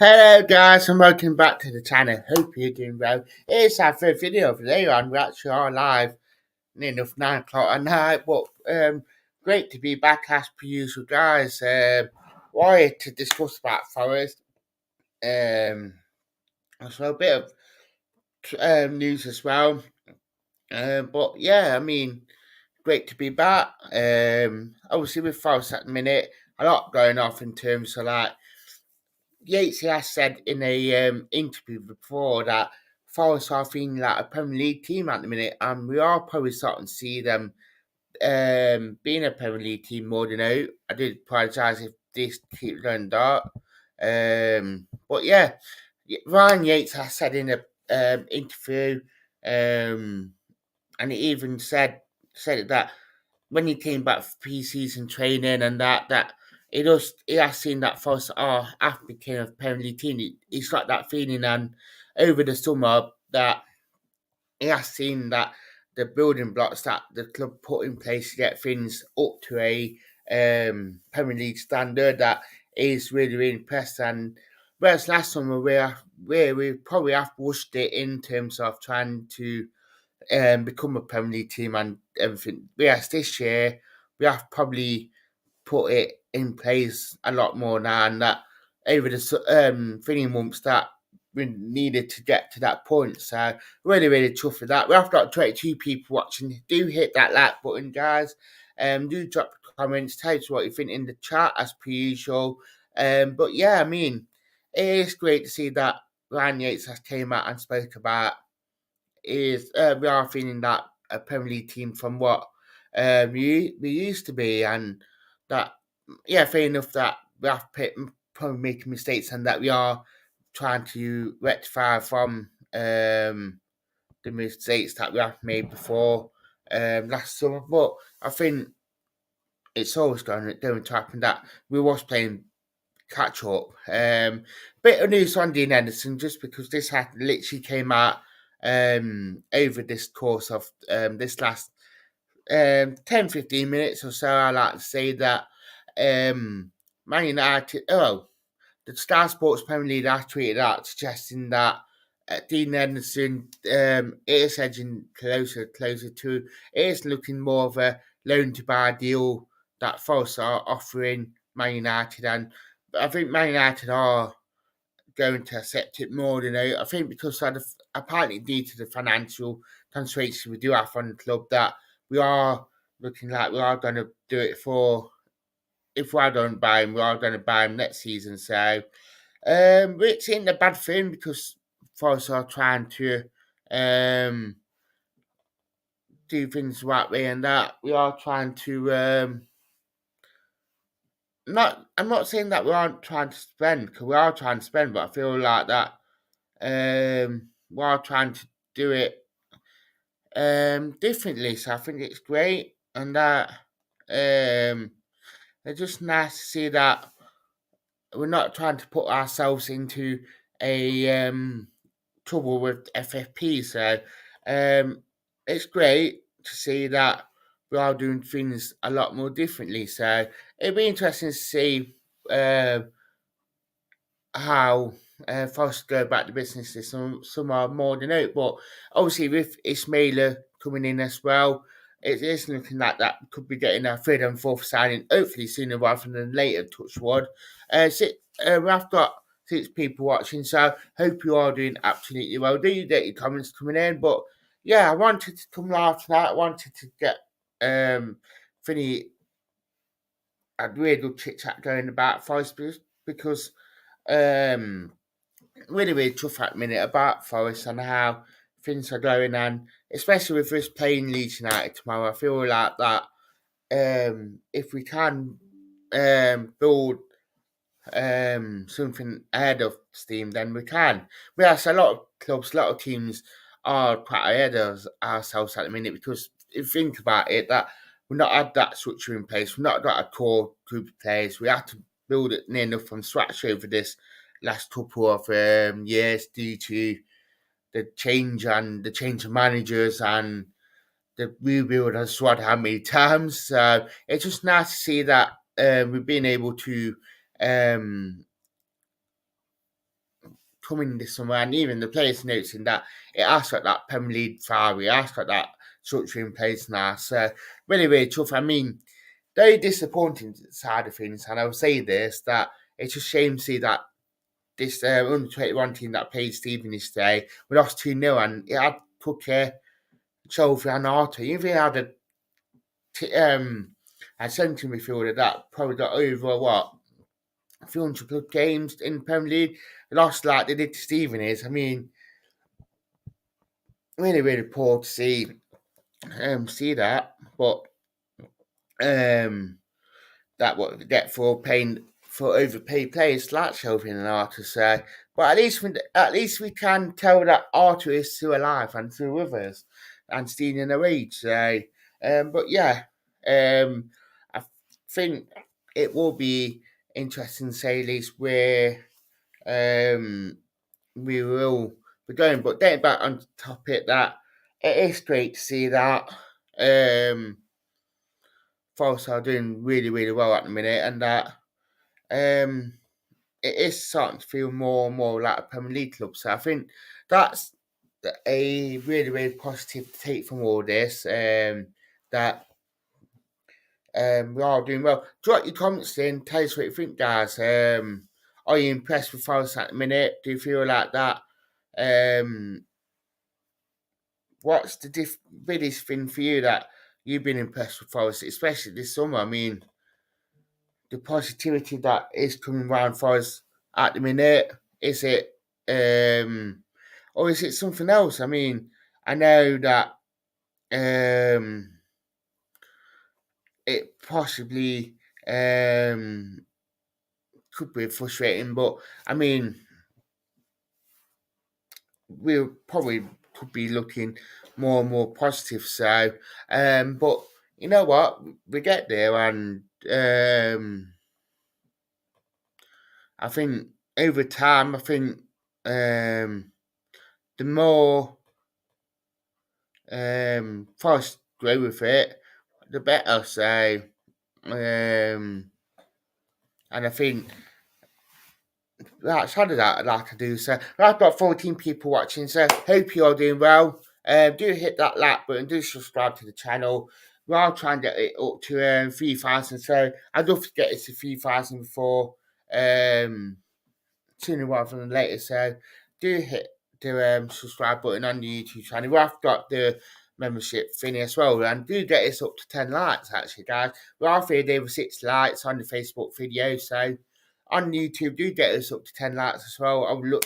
Hello guys and welcome back to the channel. Hope you're doing well. It's our third video for today and we actually are live near enough 9 o'clock at night. But great to be back as per usual guys. Wanted to discuss about Forest. So a bit of news as well. But yeah, I mean great to be back. Obviously with Forest at the minute, a lot going off in terms of like Yates has said in a interview before that Forest are feeling like a Premier League team at the minute, and we are probably starting to see them being a Premier League team more than out. I did apologise if this keeps going dark. But yeah, Ryan Yates has said in a interview, and he even said that when he came back for pre-season training and that he has seen that Forest are after became a Premier League team. He's got that feeling, and over the summer that he has seen that the building blocks that the club put in place to get things up to a Premier League standard that is really, really impressed. And whereas last summer we probably have pushed it in terms of trying to become a Premier League team and everything. Whereas this year we have probably put it in place a lot more now, and that over the 3 months that we needed to get to that point. So really, really tough for that. We have got 22 people watching. Do hit that like button, guys. Do drop comments. Tell us what you think in the chat as per usual. But yeah, I mean, it is great to see that Ryan Yates has came out and spoke about is we are feeling that a Premier League team from what we used to be, and that yeah, fair enough that we have probably making mistakes and that we are trying to rectify from the mistakes that we have made before last summer. But I think it's always going to happen that we was playing catch up. Bit of news on Dean Henderson, just because this had literally came out over this course of this last 10-15 minutes or so. I like to say that Man United, the Star Sports Premier League has tweeted out suggesting that Dean Henderson is edging closer to. It is looking more of a loan to buy deal that Forest are offering Man United, and I think Man United are going to accept it more than I think because of apparently due to the financial constraints we do have on the club that we are looking like we are going to do it for. If we don't buy him, we are going to buy him next season. So, which ain't a bad thing because Forest are trying to do things the right way, and that we are trying to I'm not saying that we aren't trying to spend because we are trying to spend, but I feel like that we are trying to do it differently. So I think it's great, and that it's just nice to see that we're not trying to put ourselves into a trouble with FFP. So it's great to see that we are doing things a lot more differently. So it'll be interesting to see how Forest go about the business this some are more than out. But obviously with Ismaila coming in as well, it is looking like that could be getting a third and fourth signing, hopefully sooner rather than later, touch wood. We have got 6 people watching, so hope you are doing absolutely well. Do you get your comments coming in? But yeah, I wanted to come live tonight. I wanted to get Finny a really good chit chat going about Forest because really, really tough at the minute about Forest and how things are going, and especially with us playing Leeds United tomorrow, I feel like that if we can build something ahead of steam, then we can. Whereas a lot of clubs, a lot of teams are quite ahead of ourselves at the minute because if you think about it, that we've not had that structure in place, we've not got a core group of players, we had to build it near enough from scratch over this last couple of years due to the change of managers and the rebuild has squad how many times. So it's just nice to see that we've been able to um, come in this summer, and even the players noticing that it has got that Premier League fire, it has got that structure in place now. So really, really tough. I mean, very disappointing side of things, and I will say this, that it's a shame to see that this under 21 team that played Stephen this day, we lost 2-0, and it had took Trophy and Arthur. Even if he had a centre midfielder that probably got over what 300 plus games in the Premier League, lost like they did to Stephen is. I mean, really, really poor to see that, but um, that what we get for paying for overpaid players like Shelby and Arthur. So, but at least we can tell that Arthur is still alive and still with us and still in the age. So, but yeah, I think it will be interesting to say at least where um we will be going. But getting back on the topic, that it is great to see that Forest are doing really, really well at the minute, and that um, it is starting to feel more and more like a Premier League club. So I think that's a really, really positive to take from all this. That we are doing well. Drop your comments in. Tell us what you think, guys. Are you impressed with Forest at the minute? Do you feel like that? Um, what's the biggest thing for you that you've been impressed with Forest, especially this summer? I mean, the positivity that is coming around for us at the minute? Is it or is it something else? I mean, I know that it possibly could be frustrating, but I mean, we probably could be looking more and more positive. So, but you know what? We get there, and I think over time, I think the more Forest grow with it, the better. So, and I think that's how that I'd like to do. So, I've got 14 people watching. So, hope you're doing well. Do hit that like button. Do subscribe to the channel. We are trying to get it up to 3,000. So, I'd love to get it to 3,000 before sooner rather than later. So do hit the subscribe button on the YouTube channel. We've got the membership thing as well, and do get us up to 10 likes actually, guys. We are there with 6 likes on the Facebook video, so on YouTube do get us up to 10 likes as well. I would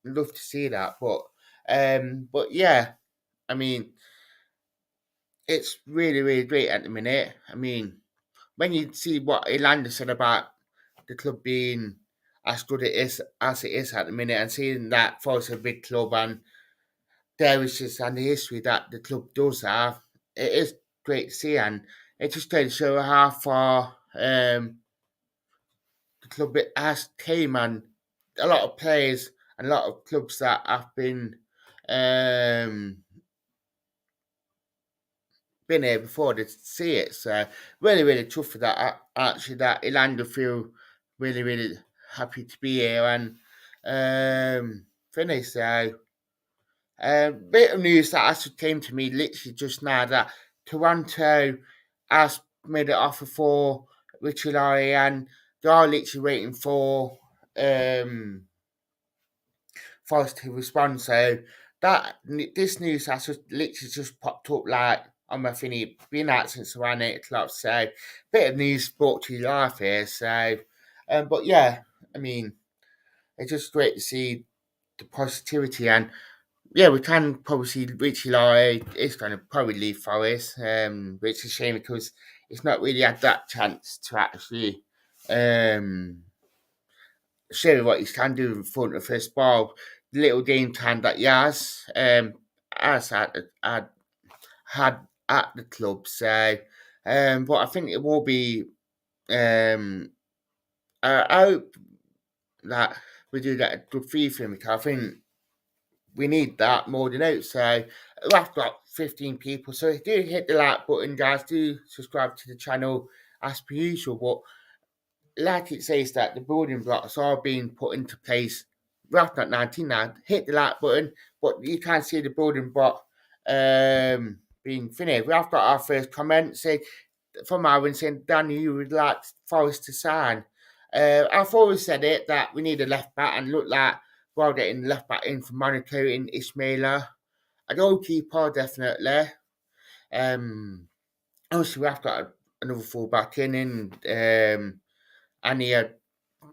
love to see that, but yeah, I mean, it's really, really great at the minute. I mean, when you see what Elanda said about the club being as good as it is at the minute, and seeing that Forest a big club and there is just and the history that the club does have, it is great to see, and it just goes to show how far the club has came, and a lot of players and a lot of clubs that have um, been here before to see it. So really, really tough for that. Actually, that Elanda feel really, really happy to be here and finish. So bit of news that actually came to me literally just now that Toronto has made an offer for Richard Larry, and they are literally waiting for Forest to respond. So this news has just literally just popped up like on my thingy, been out since around 8 o'clock. So bit of news brought to your life here. So, but yeah, I mean, it's just great to see the positivity, and yeah, we can probably see Richie Laurie is going to probably leave Forest, which is a shame because it's not really had that chance to actually um, show what he can do in front of his ball. The little game time that he has had at the club. So, but I think it will be. Um, I hope that we do get a good fee for him because I think we need that more than out. So I've got 15 people. So do hit the like button, guys. Do subscribe to the channel as per usual. But like it says that the building blocks are being put into place. We're at 19 now. Hit the like button, but you can't see the building block being finished. We have got our first comment say from Aaron saying, Danny, you would like Forest to sign. I've always said it that we need a left back and look like we're getting left back in for Monaco in Ismaila. A goalkeeper, definitely. Obviously, we have got another full back and he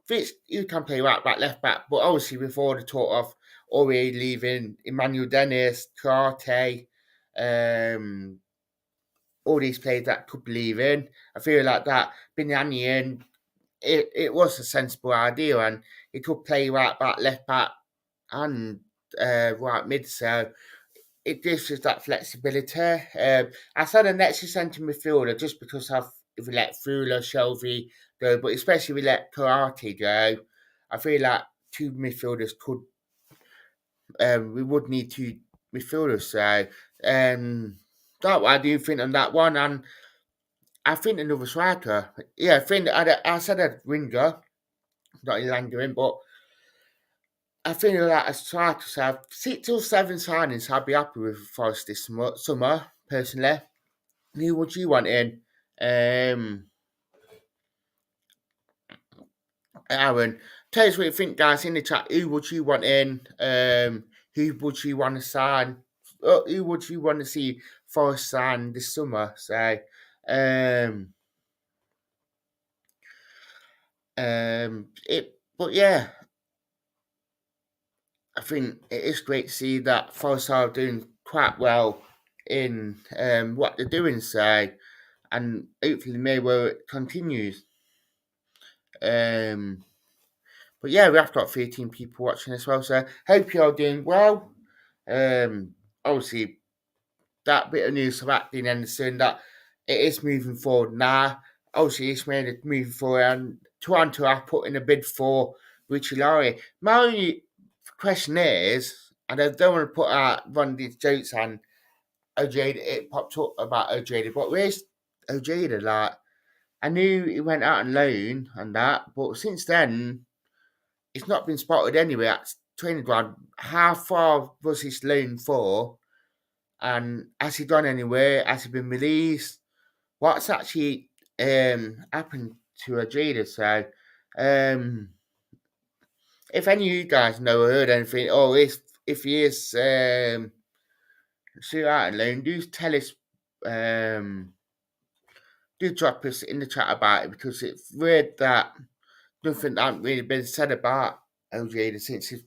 Fitz, you can play right back, left back, but obviously with all the talk of Ore leaving, Emmanuel Dennis, Karate, um, all these players that could be leaving, I feel like that Binyanian, it was a sensible idea and he could play right back, left back, and right mid, so it gives us that flexibility. I said a next centre midfielder just because if we let Fuller, Shelby go, but especially if we let Karate go, I feel like two midfielders could. We would need two midfielders. So that's what I do think on that one, and I think another striker. Yeah, I think I said a winger, not Langering, but I think like a striker. So 6 or 7 signings, I'd be happy with Forest this summer personally. Who would you want in? Aaron, tell us what you think, guys, in the chat. Who would you want in? Who would you want to sign? Who would you want to see Forest sign this summer? So, but yeah, I think it is great to see that Forest are doing quite well in what they're doing. So, and hopefully, maybe it continues. But yeah, we have got 13 people watching as well, so hope you're doing well. Obviously, that bit of news about Dean Anderson that it is moving forward now. Obviously, it's made it moving forward, and Toronto are putting a bid for Richie Laurie. My only question is, and I don't want to put out one of these jokes on Ojeda, it popped up about Ojeda, but where's Ojeda? Like, I knew he went out on loan and that, but since then, it's not been spotted anywhere at training ground. How far was his loan for? And has he gone anywhere? Has he been released? What's actually happened to Ajida? So, um, if any of you guys know or heard anything, or if he is still out on loan, do tell us. Do drop us in the chat about it because it's weird that nothing hasn't really been said about Ojeda since his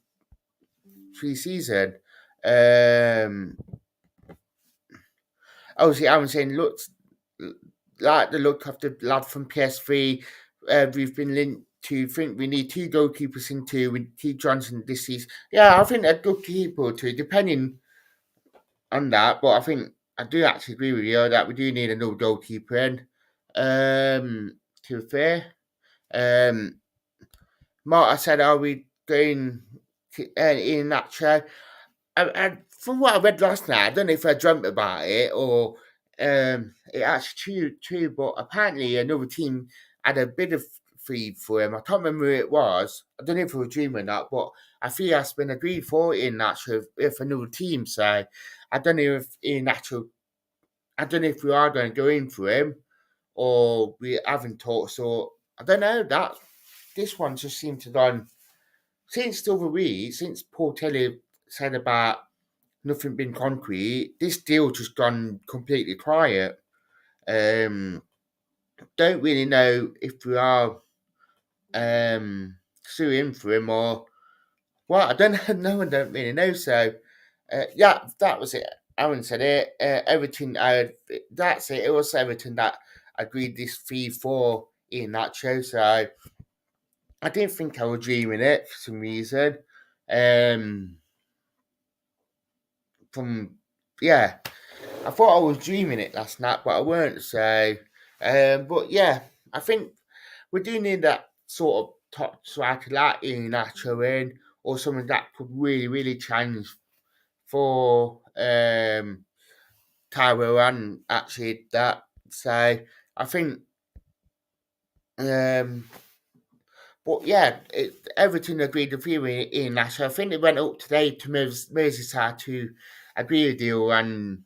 pre-season. Obviously, Aaron saying looks like the look of the lad from PS3. We've been linked to think we need 2 goalkeepers in 2 with T Johnson this season. Yeah, I think a good keeper too, depending on that. But I think I do actually agree with you that we do need another goalkeeper in. To be fair, Mark, I said, are we going in that chair? And from what I read last night, I don't know if I dreamt about it or it actually true, but apparently another team had a bit of feed for him. I can't remember who it was. I don't know if it was a dream or not, but I feel that's been agreed for in actual with another team. So I don't know if in actual, I don't know if we are going to go in for him or we haven't talked. So I don't know. That this one just seemed to done since the other week, since Paul Telly said about nothing been concrete. This deal just gone completely quiet. Don't really know if we are suing for him or what. I don't know. No one don't really know. So yeah, that was it. Aaron said it. Everton. That's it. It was Everton that agreed this fee for in that show. So I didn't think I was dreaming it for some reason. From yeah, I thought I was dreaming it last night, but I weren't. So, but yeah, I think we do need that sort of top striker like Ian Nacho in, or someone that could really, really change. for Tyrell and actually that. So I think, um, but yeah, Everton agreed with you in that. So I think it went up today to Merseyside to agree a deal and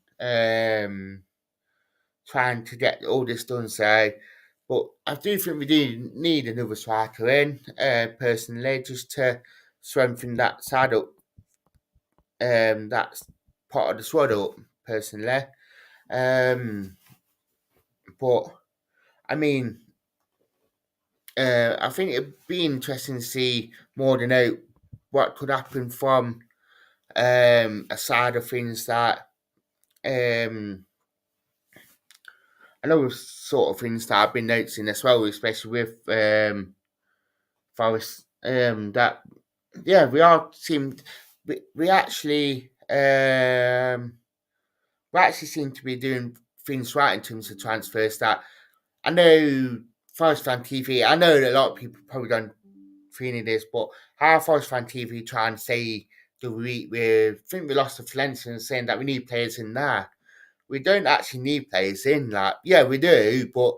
trying to get all this done. So, but I do think we do need another striker in, personally, just to strengthen that side up. That's part of the squad up, personally. Um, but I mean, I think it'd be interesting to see more than out what could happen from a side of things that um, I know sort of things that I've been noticing as well, especially with Forest. That yeah, we are seem we actually we actually seem to be doing things right in terms of transfers. That I know Forest Fan TV. I know that a lot of people probably don't feeling this, but how Forest Fan TV try and say that we think we lost to Valencia and saying that we need players in there. We don't actually need players in that. Yeah, we do, but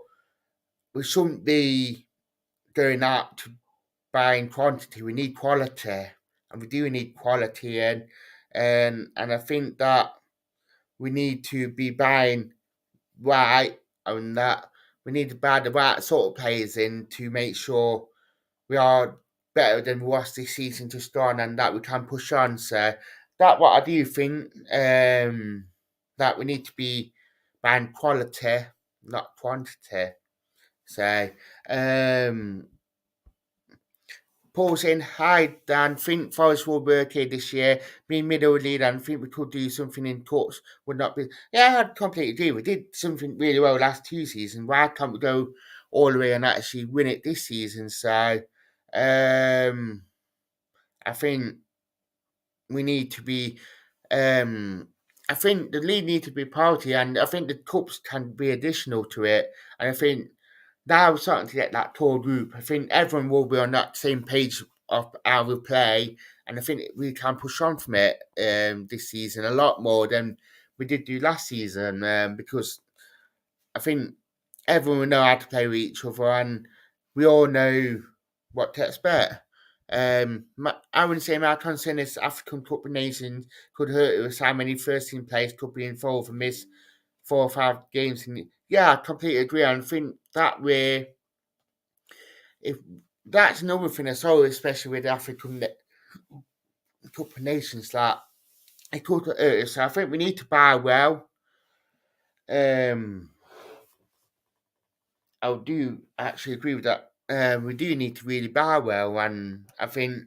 we shouldn't be going out to buying quantity. We need quality, and we do need quality in, and I think that we need to be buying right, and that we need to buy the right sort of players in to make sure we are better than we was this season just gone, and that we can push on. So that what I do think, that we need to be buying quality, not quantity. So um, Paul saying, hi Dan, think Forest will be okay this year. Being middle lead and think we could do something in cups would not be. Yeah, I completely agree. We did something really well last 2 seasons. Why can't we go all the way and actually win it this season? So I think we need to be. I think the league needs to be priority, and I think the cups can be additional to it. And I think now we're starting to get that core group. I think everyone will be on that same page of how we play, and I think we can push on from it this season a lot more than we did do last season. Because I think everyone will know how to play with each other, and we all know what to expect. I wouldn't say my concern is African Cup of Nations could hurt us. How many first team players could be involved and miss 4 or 5 games? And yeah, I completely agree. And I think that way, if that's another thing as well, especially with the African Cup of Nations, that it could hurt us. So I think we need to buy well. Um, I do actually agree with that. We do need to really buy well, and I think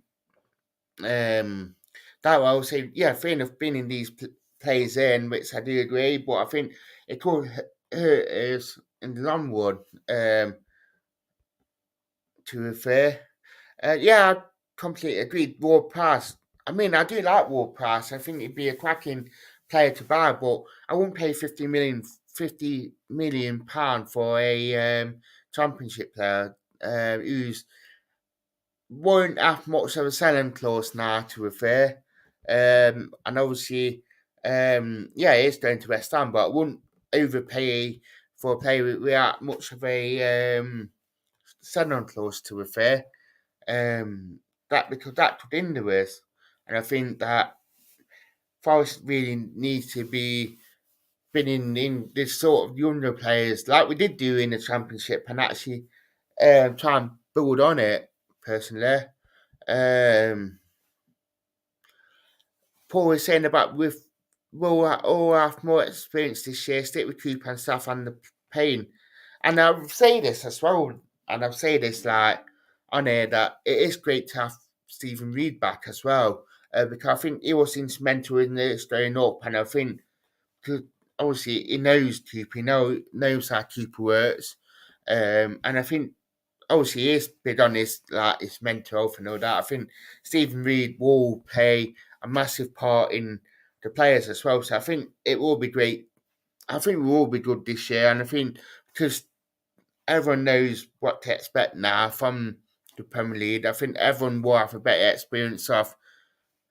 that I would say, yeah, fair enough, being in these plays in, which I do agree, but I think it could hurt us in the long run. To be fair, yeah, I completely agree. Ward Price. I mean, I do like Ward Price. I think he'd be a cracking player to buy, but I wouldn't pay 50 million pound for a championship player who's won't have much of a selling clause now, to be fair. And obviously, yeah, it's going to West Ham, but I wouldn't overpay for a player without much of a selling clause, to be fair. That because that could hinder us, and I think that Forest really needs to be been in this sort of younger players like we did do in the championship, and actually try and build on it. Personally, um, Paul was saying about with we'll all have more experience this year, stick with Cooper and stuff and the pain. And I'll say this as well, and I'll say this like on air that it is great to have Stephen Reed back as well, because I think he was instrumental in this going up, and I think because obviously he knows Cooper, knows how Cooper works, and I think obviously he is big on his mental health and all that. I think Stephen Reed will play a massive part in the players as well. So I think it will be great. I think we will be good this year, and I think because everyone knows what to expect now from the Premier League, I think everyone will have a better experience of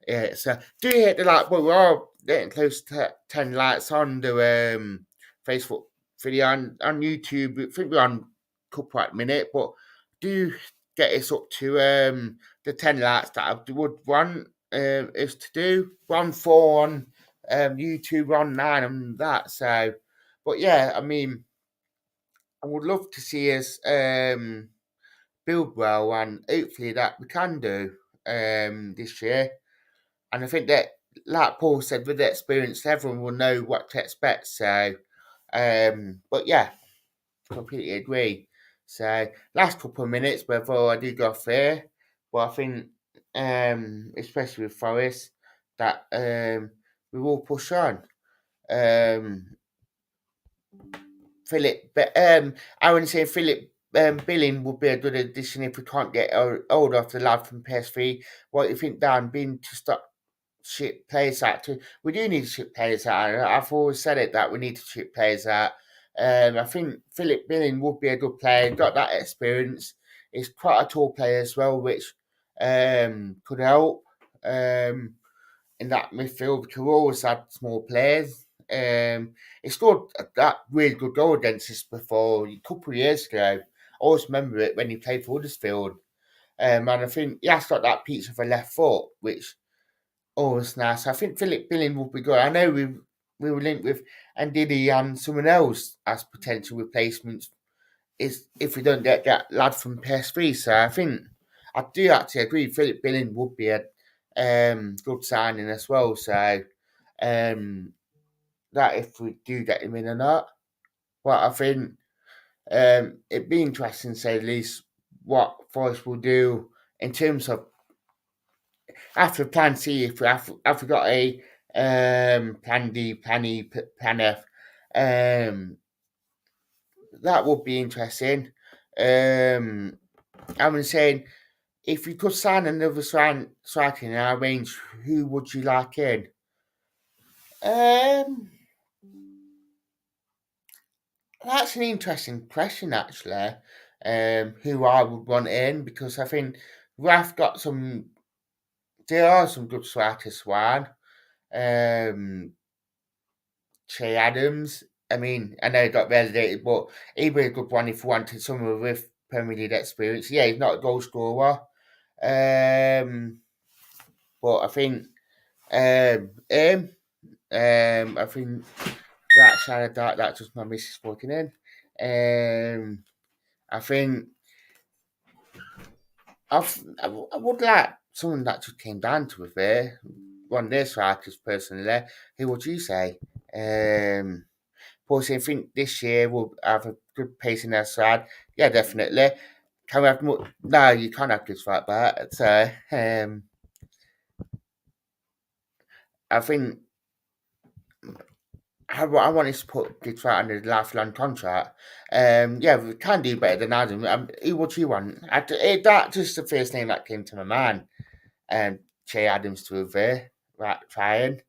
Yeah, so do you hit the like? Well, we're all getting close to 10 likes on the Facebook video on YouTube. I think we're on a couple at minute, but do get us up to the 10 likes that I would want us to do. 1 4 on YouTube, 1 9 and that. So, but yeah, I mean, I would love to see us build well, and hopefully that we can do this year. And I think that, like Paul said, with the experience, everyone will know what to expect. So, but yeah, completely agree. So, last couple of minutes before I do go off there, but I think, especially with Forest, that we will push on. Um, Philip, but I would say Philip Billing would be a good addition if we can't get hold of the lad from PS3. What do you think, Dan? Being to stop ship players out to. We do need to ship players out. I've always said it that we need to ship players out. I think Philip Billing would be a good player. Got that experience. He's quite a tall player as well, which could help in that midfield because we always had small players. He scored that really good goal against us before a couple of years ago. I always remember it when he played for Huddersfield. And I think he has got that piece of a left foot, which always nice. I think Philip Billing will be good. I know we were linked with Ndidi and someone else as potential replacements is if we don't get that lad from PS3. So I think I do actually agree Philip Billing would be a good signing as well. So um, that if we do get him in or not. But I think it'd be interesting to say at least what Forest will do in terms of after plan C, if we got a plan D, plan E, plan F, that would be interesting. I'm saying if you could sign another striker in our range, who would you like in? Um, that's an interesting question, actually. Who I would want in because I think Raf got some. There are some good strikers, one. Um, Che Adams. I mean, I know he got relegated, but he'd be a good one if you wanted someone with Premier League experience. Yeah, he's not a goal scorer. But I think I think that side of that's just my missus walking in. I think I would like someone that just came down to a fair. One of their strikers personally. Who would you say? But I think this year we'll have a good pace in our side. Yeah, definitely. Can we have more? No, you can't have good like that. So, I think I wanted to put Detroit under the lifelong contract. Yeah, we can do better than Adam. Who would you want? That just the first name that came to my mind. Che Adams to a there, right? Trying.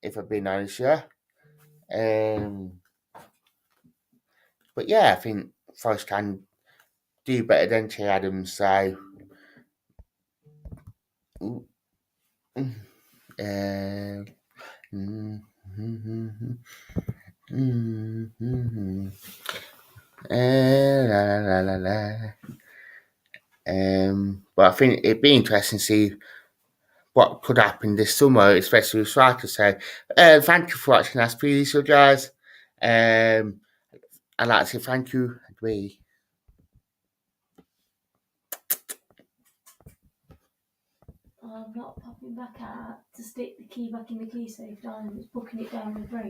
If I've been honest, yeah. Um, but yeah, I think Forest can do better than Che Adams. So, ooh, mm, uh, mm, mm, mm, mm, mm, la, la, la, la. But I think it'd be interesting to see what could happen this summer, especially with strikers. So, thank you for watching us, please, so guys. I'd like to say thank you. Agree. I'm not popping back out to stick the key back in the key safe, darling. It's booking it down the drain.